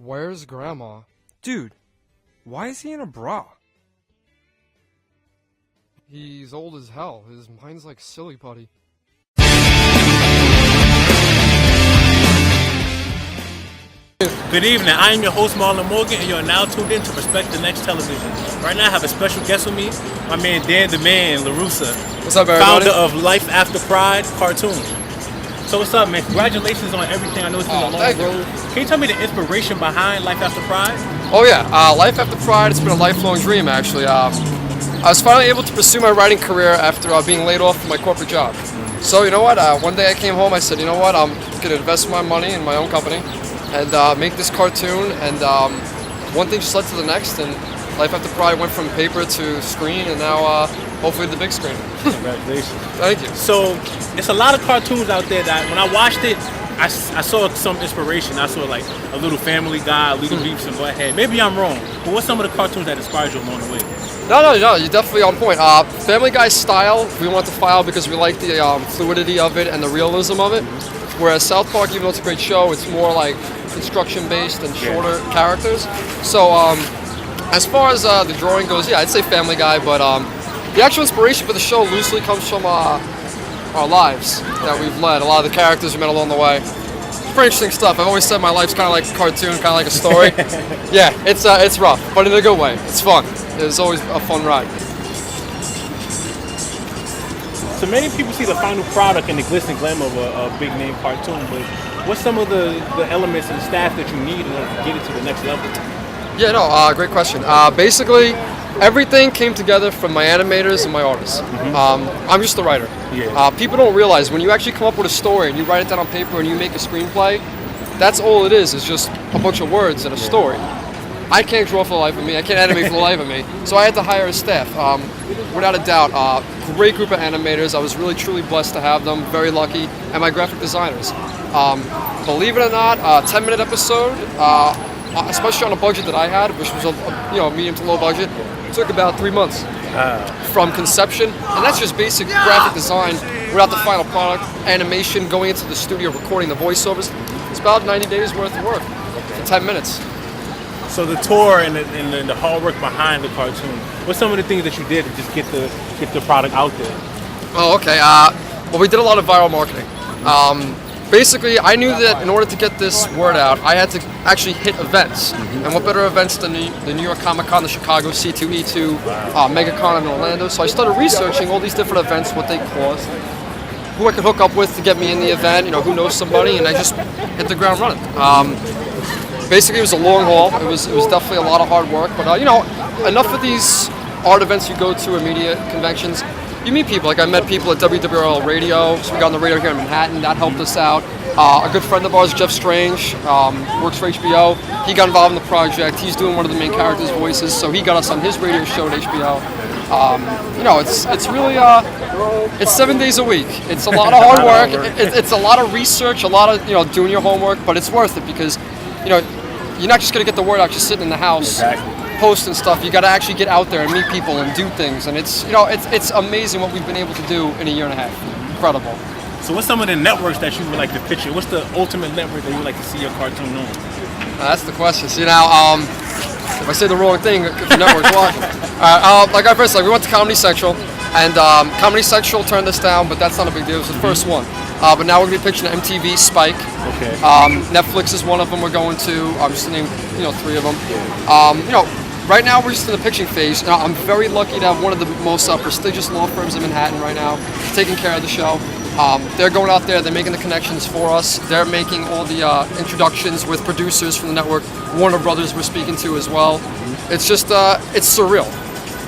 Where's Grandma? Dude, why is he in a bra? He's old as hell. His mind's like silly putty. Good evening, I am your host Marlon Morgan, and you are now tuned in to Respectthenext television. Right now I have a special guest with me, my man Dan the Man, LaRussa. What's up, everybody? Founder of Life After Pride cartoon. So what's up, man? Congratulations on everything. I know it's been a long road. Can you tell me the inspiration behind Life After Pride? Oh yeah, Life After Pride, it's been a lifelong dream actually. I was finally able to pursue my writing career after being laid off from my corporate job. So you know what, one day I came home, I said, you know what, I'm going to invest my money in my own company and make this cartoon, and one thing just led to the next, and Life After Pride went from paper to screen, and now hopefully the big screen. Congratulations. Thank you. So it's a lot of cartoons out there that when I watched it, I saw some inspiration. I saw like a little Family Guy, a little Beavis and Butthead. Maybe I'm wrong, but what's some of the cartoons that inspired you along the way? No, you're definitely on point. Family Guy's style, we want to file because we like the fluidity of it and the realism of it. Whereas South Park, even though it's a great show, it's more like construction-based and shorter characters. So as far as the drawing goes, yeah, I'd say Family Guy, but the actual inspiration for the show loosely comes from our lives that we've led. A lot of the characters we met along the way. It's pretty interesting stuff. I've always said my life's kind of like a cartoon, kind of like a story. Yeah, it's rough, but in a good way. It's fun. It's always a fun ride. So many people see the final product and the glitz and glamour of a big name cartoon, but what's some of the elements and staff that you need in order to get it to the next level? Yeah, no, great question. Basically, everything came together from my animators and my artists. I'm just the writer. Yeah. People don't realize when you actually come up with a story and you write it down on paper and you make a screenplay, that's all it is just a bunch of words and a story. I can't draw for the life of me. I can't animate for the life of me. So I had to hire a staff. Without a doubt, great group of animators. I was really, truly blessed to have them. Very lucky. And my graphic designers. Believe it or not, a 10-minute episode, especially on a budget that I had, which was a medium to low budget, took about 3 months from conception. And that's just basic graphic design without the final product, animation, going into the studio, recording the voiceovers. It's about 90 days worth of work for 10 minutes. So the tour and the hard work behind the cartoon, what's some of the things that you did to just get the product out there? Oh, okay. Well, we did a lot of viral marketing. Basically, I knew that in order to get this word out, I had to actually hit events. And what better events than the New York Comic Con, the Chicago C2E2, MegaCon in Orlando. So I started researching all these different events, what they cost, who I could hook up with to get me in the event, who knows somebody, and I just hit the ground running. Basically, it was a long haul. It was definitely a lot of hard work, but enough of these art events you go to or media conventions, you meet people. Like I met people at WWRL Radio, so we got on the radio here in Manhattan. That helped us out. A good friend of ours, Jeff Strange, works for HBO. He got involved in the project. He's doing one of the main characters' voices, so he got us on his radio show at HBO. It's really it's 7 days a week. It's a lot of hard work. It's a lot of research, a lot of doing your homework, but it's worth it because you're not just going to get the word out just sitting in the house, posting stuff. You got to actually get out there and meet people and do things. And it's amazing what we've been able to do in a year and a half. Incredible. So what's some of the networks that you would like to picture? What's the ultimate network that you would like to see your cartoon on? That's the question. See now, if I say the wrong thing, if the network's watching. Like I first said, we went to Comedy Central, and Comedy Central turned us down, but that's not a big deal. It was the first one. But now we're going to be pitching MTV, Spike. Okay. Netflix is one of them we're going to. Just to name, 3 of them. Right now we're just in the pitching phase. I'm very lucky to have one of the most prestigious law firms in Manhattan right now taking care of the show. They're going out there, they're making the connections for us. They're making all the introductions with producers from the network. Warner Brothers we're speaking to as well. It's just, it's surreal.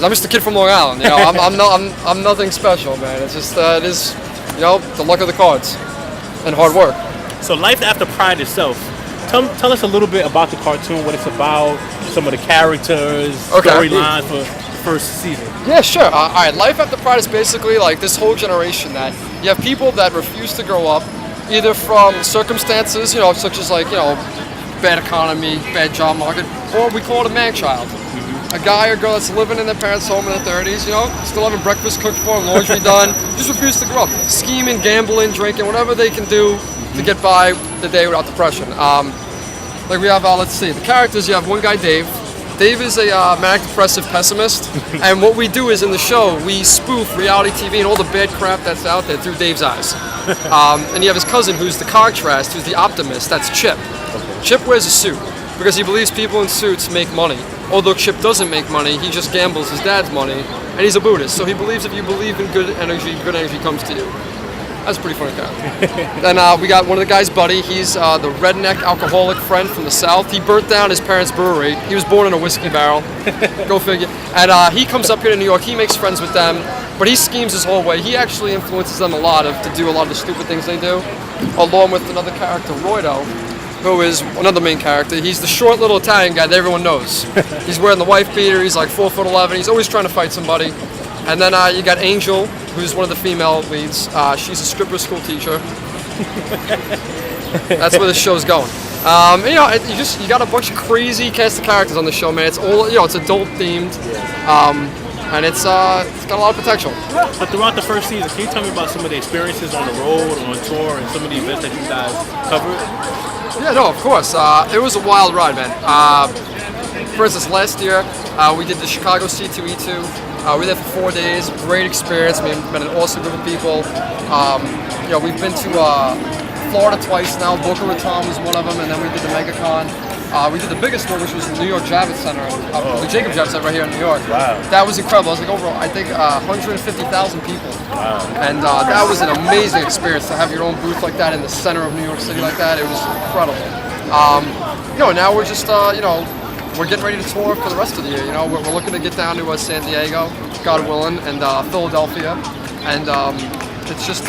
I'm just a kid from Long Island, I'm nothing special, man. It's just, it is, the luck of the cards and hard work. So Life After Pride itself, tell us a little bit about the cartoon, what it's about, some of the characters, storylines for the first season. Yeah, sure. All right, Life After Pride is basically like this whole generation that you have people that refuse to grow up, either from circumstances, such as bad economy, bad job market, or we call it a man-child. A guy or girl that's living in their parents' home in their 30s, still having breakfast cooked for them, laundry done, just refuse to grow up. Scheming, gambling, drinking, whatever they can do to get by the day without depression. Like we have, let's see, the characters. You have one guy, Dave. Dave is a manic depressive pessimist, and what we do is in the show we spoof reality TV and all the bad crap that's out there through Dave's eyes. And you have his cousin who's the contrast, who's the optimist. That's Chip. Chip wears a suit because he believes people in suits make money. Although Chip doesn't make money, he just gambles his dad's money, and he's a Buddhist. So he believes if you believe in good energy comes to you. That's a pretty funny character. Then we got one of the guys, Buddy. He's the redneck alcoholic friend from the South. He burnt down his parents' brewery. He was born in a whiskey barrel. Go figure. And he comes up here to New York. He makes friends with them, but he schemes his whole way. He actually influences them a lot to do a lot of the stupid things they do, along with another character, Roydo, who is another main character. He's the short little Italian guy that everyone knows. He's wearing the wife beater. He's like 4'11". He's always trying to fight somebody. And then you got Angel, who's one of the female leads. She's a stripper school teacher. That's where the show's going. You got a bunch of crazy cast of characters on the show, man. It's all it's adult themed, and it's got a lot of potential. But throughout the first season, can you tell me about some of the experiences on the road, on tour, and some of the events that you guys covered? Yeah, no, of course. It was a wild ride, man. For instance, last year we did the Chicago C2E2. We were there for 4 days. Great experience. Met an awesome group of people. We've been to Florida twice now. Boca Raton was one of them, and then we did the MegaCon. We did the biggest one, which was the New York Javits Center, the Jacob Javits Center right here in New York. Wow. That was incredible. It was like over, I think, 150,000 people. Wow. And that was an amazing experience to have your own booth like that in the center of New York City like that. It was incredible. Now we're just, we're getting ready to tour for the rest of the year. We're looking to get down to San Diego, God willing, and Philadelphia, and it's just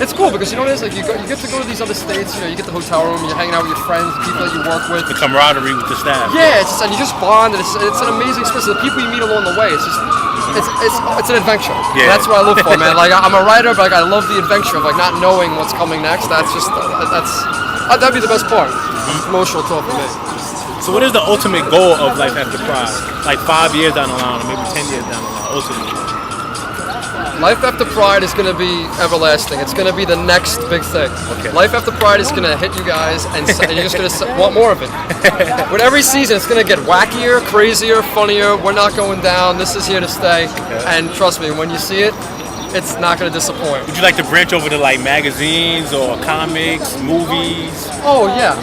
it's cool because what it is, like you get to go to these other states. You get the hotel room, you're hanging out with your friends, the people that you work with, the camaraderie with the staff. Yeah, and you just bond, and it's an amazing experience. The people you meet along the way, it's an adventure. Yeah. That's what I look for, man. Like I'm a writer, but I love the adventure of not knowing what's coming next. That'd be the best part. Promotional tour for me. So what is the ultimate goal of Life After Pride? Like 5 years down the line, or maybe 10 years down the line, ultimately? Life After Pride is going to be everlasting. It's going to be the next big thing. Okay. Life After Pride is going to hit you guys, and you're just going to want more of it. With every season, it's going to get wackier, crazier, funnier. We're not going down. This is here to stay. Okay. And trust me, when you see it, it's not going to disappoint. Would you like to branch over to magazines or comics, movies? Oh yeah,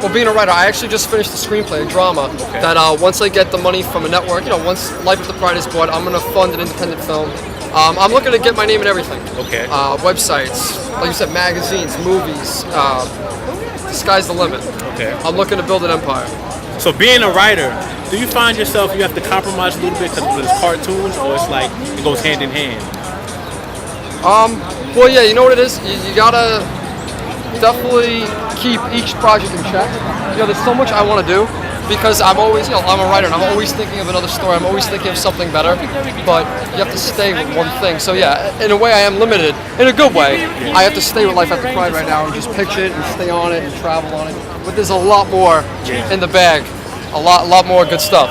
well, being a writer, I actually just finished a screenplay, a drama. Okay. That once I get the money from a network, once Life After Pride is bought, I'm going to fund an independent film. I'm looking to get my name in everything. Okay. Websites, like you said, magazines, movies. The sky's the limit. Okay. I'm looking to build an empire. So being a writer, do you find yourself you have to compromise a little bit because it's cartoons, or it's like it goes hand in hand? Well, yeah, you know what it is? You gotta definitely keep each project in check. There's so much I want to do because I'm always, I'm a writer and I'm always thinking of another story. I'm always thinking of something better, but you have to stay with one thing. So yeah, in a way I am limited, in a good way. I have to stay with Life After Pride right now and just pitch it and stay on it and travel on it. But there's a lot more in the bag, a lot more good stuff.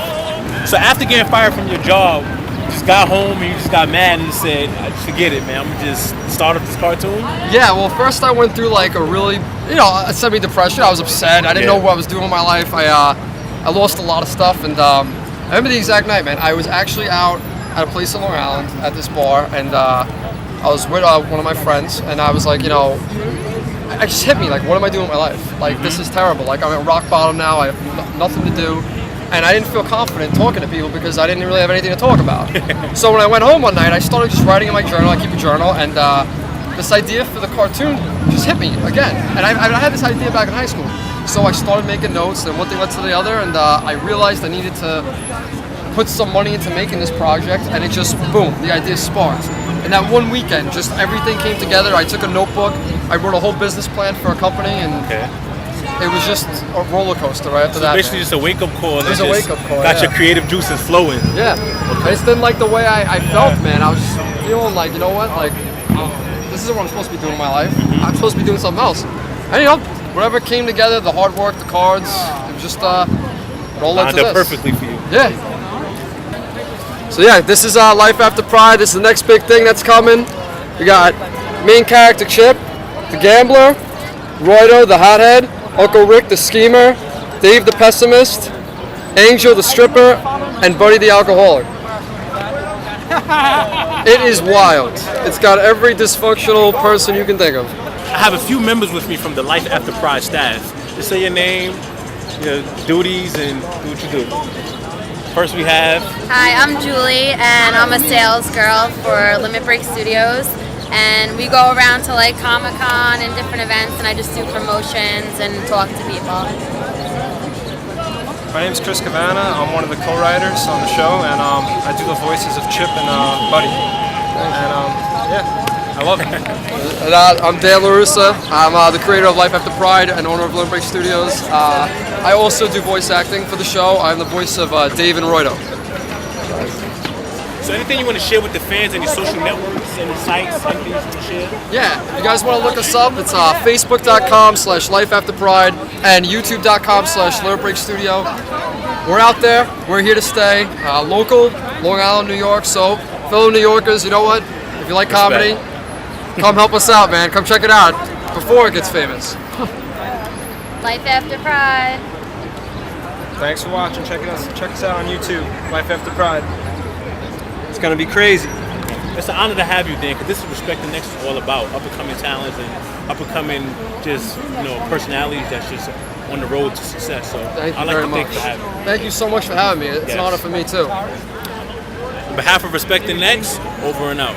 So after getting fired from your job, you just got home and you just got mad and you said, forget it, man, I'm gonna just start up this cartoon? Yeah, well, first I went through like a really, a semi-depression. I was upset. I didn't know what I was doing with my life. I lost a lot of stuff, and I remember the exact night, man. I was actually out at a place in Long Island at this bar, and I was with one of my friends, and I was like, it just hit me, like, what am I doing with my life? Like, this is terrible. Like, I'm at rock bottom now. I have nothing to do. And I didn't feel confident talking to people because I didn't really have anything to talk about. So when I went home one night, I started just writing in my journal. I keep a journal, and this idea for the cartoon just hit me again. And I had this idea back in high school. So I started making notes, and one thing led to the other, and I realized I needed to put some money into making this project, and it just, boom, the idea sparked. And that one weekend, just everything came together. I took a notebook, I wrote a whole business plan for a company, and it was just a roller coaster right after that. Basically just a wake-up call. It was a wake-up call, got your creative juices flowing. Yeah. I just didn't like the way I felt, man. I was just feeling like, you know what, like, this isn't what I'm supposed to be doing in my life. I'm supposed to be doing something else. And whatever came together, the hard work, the cards, it was just, it all led to this. Perfectly for you. Yeah. So yeah, this is Life After Pride. This is the next big thing that's coming. We got main character Chip, the gambler, Roydo, the hothead, Uncle Rick, the schemer, Dave the Pessimist, Angel the Stripper, and Buddy the Alcoholic. It is wild. It's got every dysfunctional person you can think of. I have a few members with me from the Life After Pride staff. Just say your name, your duties, and do what you do. First we have... Hi, I'm Julie, and I'm a sales girl for Limit Break Studios. And we go around to like Comic-Con and different events, and I just do promotions and talk to people. My name's Chris Cavana. I'm one of the co-writers on the show, and I do the voices of Chip and Buddy. And I love it. And, I'm Dan LaRussa. I'm the creator of Life After Pride and owner of Limit Break Studios. I also do voice acting for the show. I'm the voice of Dave and Roydo. So anything you want to share with the fans, any social networks, any sites, anything you want to share? Yeah, if you guys want to look us up, it's facebook.com/lifeafterpride and youtube.com/LimitBreakStudio. We're out there. We're here to stay. Local, Long Island, New York. So, fellow New Yorkers, you know what? If you like comedy, come help us out, man. Come check it out before it gets famous. Life After Pride. Thanks for watching. Check us out on YouTube. Life After Pride. It's gonna be crazy. It's an honor to have you, Dan, because this is Respectthenext is all about up-and-coming talents and up-and-coming just personalities that's just on the road to success. So Thank you I'd like very to much. thank you for having me. Thank you so much for having me. It's an honor for me too. On behalf of Respectthenext, over and out.